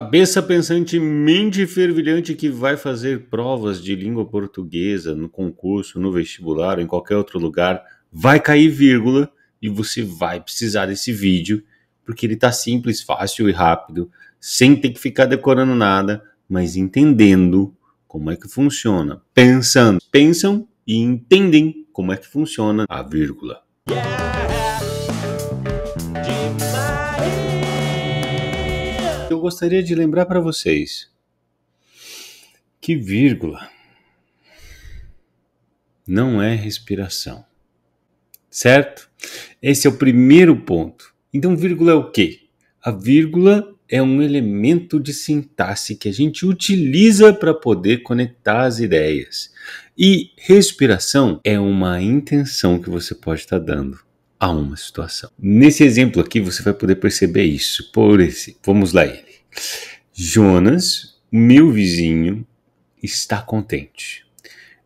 Cabeça pensante, mente fervilhante que vai fazer provas de língua portuguesa no concurso, no vestibular, ou em qualquer outro lugar, vai cair vírgula e você vai precisar desse vídeo, porque ele tá simples, fácil e rápido, sem ter que ficar decorando nada, mas entendendo como é que funciona. Pensam e entendem como é que funciona a vírgula. Eu gostaria de lembrar para vocês que vírgula não é respiração, certo? Esse é o primeiro ponto. Então, vírgula é o quê? A vírgula é um elemento de sintaxe que a gente utiliza para poder conectar as ideias. E respiração é uma intenção que você pode estar dando a uma situação. Nesse exemplo aqui, você vai poder perceber isso. Vamos lá ele. Jonas, meu vizinho, está contente.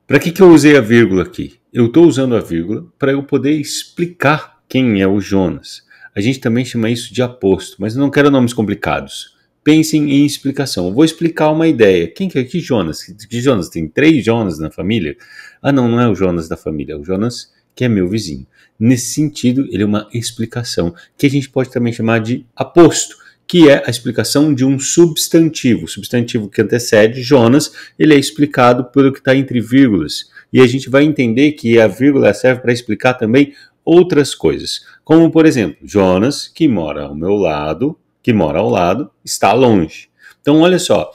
Para que eu usei a vírgula aqui? Eu estou usando a vírgula para eu poder explicar quem é o Jonas. A gente também chama isso de aposto, mas eu não quero nomes complicados. Pensem em explicação. Eu vou explicar uma ideia. Quem que é que Jonas? Que Jonas? Tem 3 Jonas na família? Ah, não é o Jonas da família. É o Jonas que é meu vizinho. Nesse sentido, ele é uma explicação que a gente pode também chamar de aposto, que é a explicação de um substantivo. O substantivo que antecede Jonas, ele é explicado pelo que está entre vírgulas. E a gente vai entender que a vírgula serve para explicar também outras coisas. Como, por exemplo, Jonas, que mora ao lado, está longe. Então, olha só,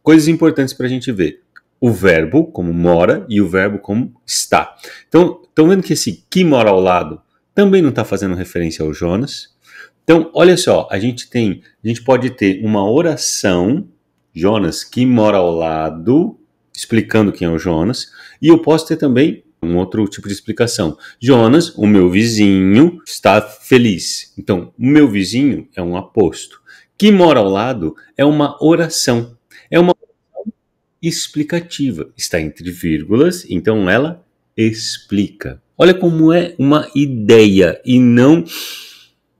coisas importantes para a gente ver. O verbo como mora e o verbo como está. Então, estão vendo que esse que mora ao lado também não está fazendo referência ao Jonas. Então, olha só, a gente pode ter uma oração, Jonas que mora ao lado, explicando quem é o Jonas, e eu posso ter também um outro tipo de explicação. Jonas, o meu vizinho, está feliz. Então, o meu vizinho é um aposto. Que mora ao lado é uma oração. É uma oração explicativa. Está entre vírgulas, então ela explica. Olha como é uma ideia e não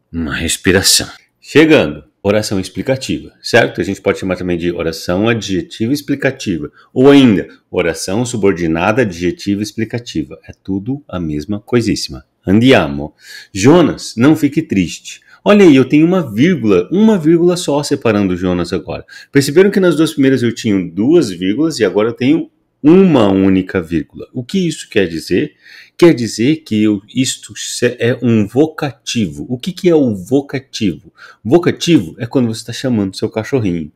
uma respiração. Chegando, oração explicativa, certo? A gente pode chamar também de oração adjetiva explicativa. Ou ainda, oração subordinada adjetiva explicativa. É tudo a mesma coisíssima. Andiamo. Jonas, não fique triste. Olha aí, eu tenho uma vírgula só separando o Jonas agora. Perceberam que nas 2 primeiras eu tinha 2 vírgulas e agora eu tenho uma única vírgula. O que isso quer dizer? Quer dizer que isto é um vocativo. O que é o vocativo? Vocativo é quando você está chamando seu cachorrinho.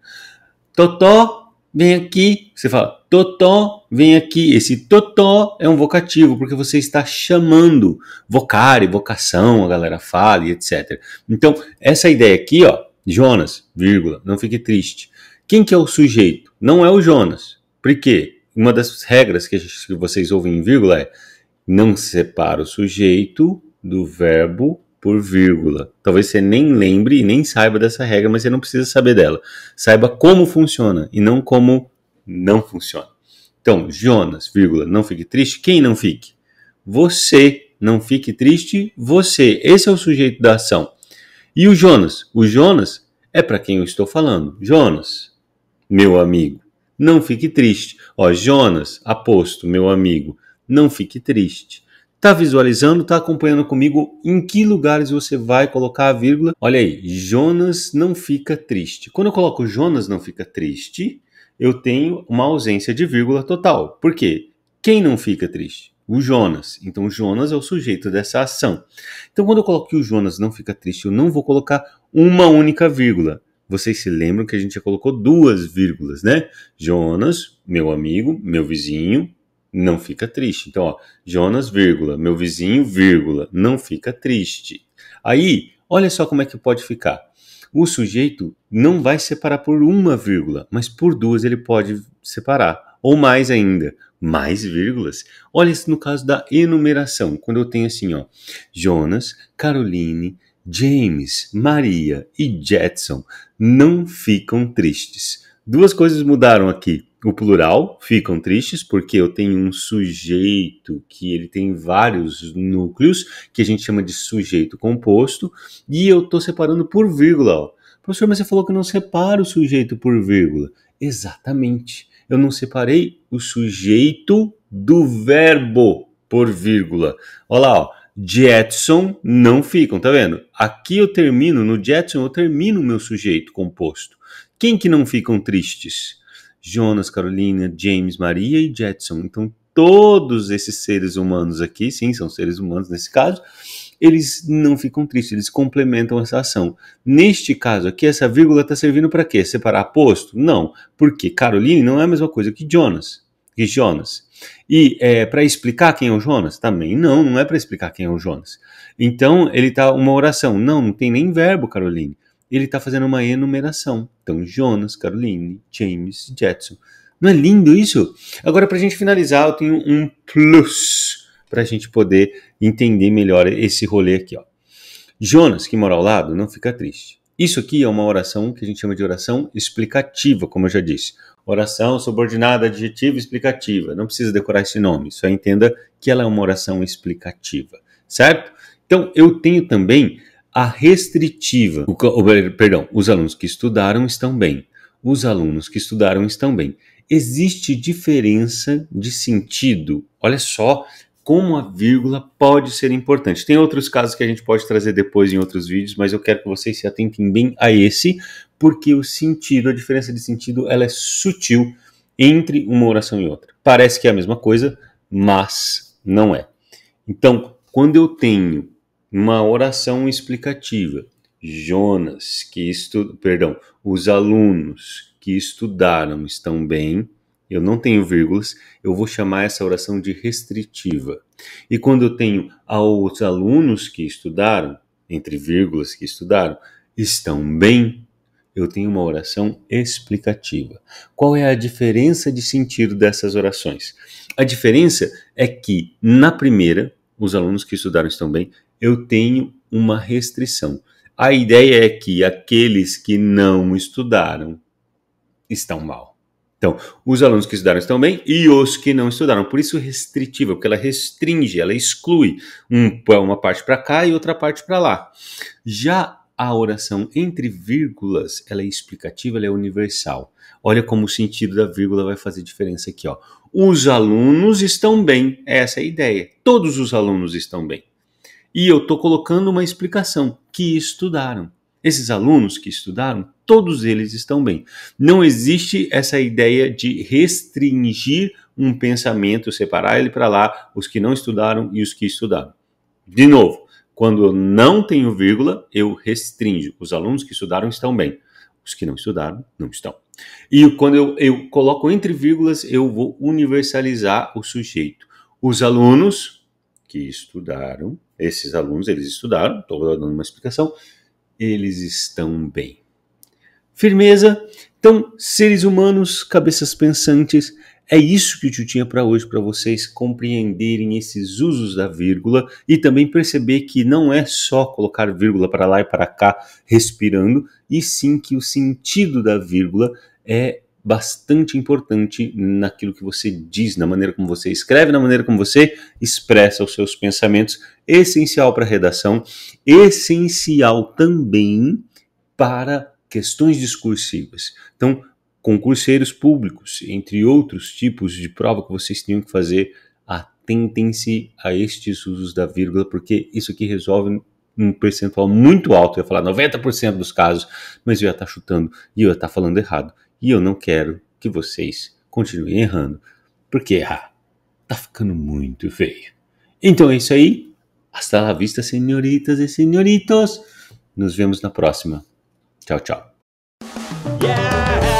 Totó, vem aqui. Você fala, Totó, vem aqui. Esse Totó é um vocativo, porque você está chamando. Vocare, vocação, a galera fala e etc. Então, essa ideia aqui, ó, Jonas, vírgula, não fique triste. Quem que é o sujeito? Não é o Jonas. Por quê? Uma das regras que vocês ouvem em vírgula é não separa o sujeito do verbo por vírgula. Talvez você nem lembre e nem saiba dessa regra, mas você não precisa saber dela. Saiba como funciona e não como não funciona. Então, Jonas, vírgula, não fique triste. Quem não fique? Você. Não fique triste, você. Esse é o sujeito da ação. E o Jonas? O Jonas é para quem eu estou falando. Jonas, meu amigo. Não fique triste. Ó, Jonas, aposto, meu amigo, não fique triste. Tá visualizando, tá acompanhando comigo em que lugares você vai colocar a vírgula? Olha aí, Jonas não fica triste. Quando eu coloco Jonas não fica triste, eu tenho uma ausência de vírgula total. Por quê? Quem não fica triste? O Jonas. Então, o Jonas é o sujeito dessa ação. Então, quando eu coloco que o Jonas não fica triste, eu não vou colocar uma única vírgula. Vocês se lembram que a gente já colocou 2 vírgulas, né? Jonas, meu amigo, meu vizinho, não fica triste. Então, ó, Jonas, vírgula, meu vizinho, vírgula, não fica triste. Aí, olha só como é que pode ficar. O sujeito não vai separar por uma vírgula, mas por 2 ele pode separar. Ou mais ainda, mais vírgulas. Olha isso no caso da enumeração, quando eu tenho assim, ó, Jonas, Caroline, James, Maria e Jetson não ficam tristes. 2 coisas mudaram aqui. O plural, ficam tristes, porque eu tenho um sujeito que ele tem vários núcleos, que a gente chama de sujeito composto, e eu estou separando por vírgula. Ó. Professor, mas você falou que não separa o sujeito por vírgula. Exatamente. Eu não separei o sujeito do verbo por vírgula. Olha lá, ó. Jetson não ficam, tá vendo? Aqui eu termino, no Jetson eu termino o meu sujeito composto. Quem que não ficam tristes? Jonas, Carolina, James, Maria e Jetson. Então todos esses seres humanos aqui, sim, são seres humanos nesse caso, eles não ficam tristes, eles complementam essa ação. Neste caso aqui, essa vírgula está servindo para quê? Separar posto? Não, porque Caroline não é a mesma coisa que Jonas. E para explicar quem é o Jonas? Também não é para explicar quem é o Jonas. Então, ele está uma oração. Não tem nem verbo, Caroline. Ele está fazendo uma enumeração. Então, Jonas, Caroline, James, Jetson. Não é lindo isso? Agora, para a gente finalizar, eu tenho um plus para a gente poder entender melhor esse rolê aqui. Ó. Jonas, que mora ao lado, não fica triste. Isso aqui é uma oração que a gente chama de oração explicativa, como eu já disse. Oração subordinada, adjetiva, explicativa. Não precisa decorar esse nome, só entenda que ela é uma oração explicativa, certo? Então, eu tenho também a restritiva. Os alunos que estudaram estão bem. Os alunos que estudaram estão bem. Existe diferença de sentido. Olha só como a vírgula pode ser importante. Tem outros casos que a gente pode trazer depois em outros vídeos, mas eu quero que vocês se atentem bem a esse, porque o sentido, a diferença de sentido, ela é sutil entre uma oração e outra. Parece que é a mesma coisa, mas não é. Então, quando eu tenho uma oração explicativa, Jonas, os alunos que estudaram estão bem, eu não tenho vírgulas, eu vou chamar essa oração de restritiva. E quando eu tenho aos alunos que estudaram, entre vírgulas que estudaram, estão bem, eu tenho uma oração explicativa. Qual é a diferença de sentido dessas orações? A diferença é que, na primeira, os alunos que estudaram estão bem, eu tenho uma restrição. A ideia é que aqueles que não estudaram estão mal. Então, os alunos que estudaram estão bem e os que não estudaram. Por isso restritiva, porque ela restringe, ela exclui uma parte para cá e outra parte para lá. Já a oração entre vírgulas, ela é explicativa, ela é universal. Olha como o sentido da vírgula vai fazer diferença aqui. Ó. Os alunos estão bem, essa é a ideia. Todos os alunos estão bem. E eu estou colocando uma explicação, que estudaram. Esses alunos que estudaram, todos eles estão bem. Não existe essa ideia de restringir um pensamento, separar ele para lá, os que não estudaram e os que estudaram. De novo, quando eu não tenho vírgula, eu restringo. Os alunos que estudaram estão bem. Os que não estudaram, não estão. E quando eu coloco entre vírgulas, eu vou universalizar o sujeito. Os alunos que estudaram, esses alunos, eles estudaram, estou dando uma explicação, eles estão bem. Firmeza? Então, seres humanos, cabeças pensantes, é isso que eu tinha para hoje, para vocês compreenderem esses usos da vírgula e também perceber que não é só colocar vírgula para lá e para cá respirando, e sim que o sentido da vírgula é bastante importante naquilo que você diz, na maneira como você escreve, na maneira como você expressa os seus pensamentos, essencial para a redação, essencial também para questões discursivas. Então, concurseiros públicos, entre outros tipos de prova que vocês tenham que fazer, atentem-se a estes usos da vírgula, porque isso aqui resolve um percentual muito alto. Eu ia falar 90% dos casos, mas eu ia estar chutando e eu ia estar falando errado. E eu não quero que vocês continuem errando, porque errar tá ficando muito feio. Então é isso aí. Hasta la vista, senhoritas e senhoritos. Nos vemos na próxima. Tchau, tchau. Yeah!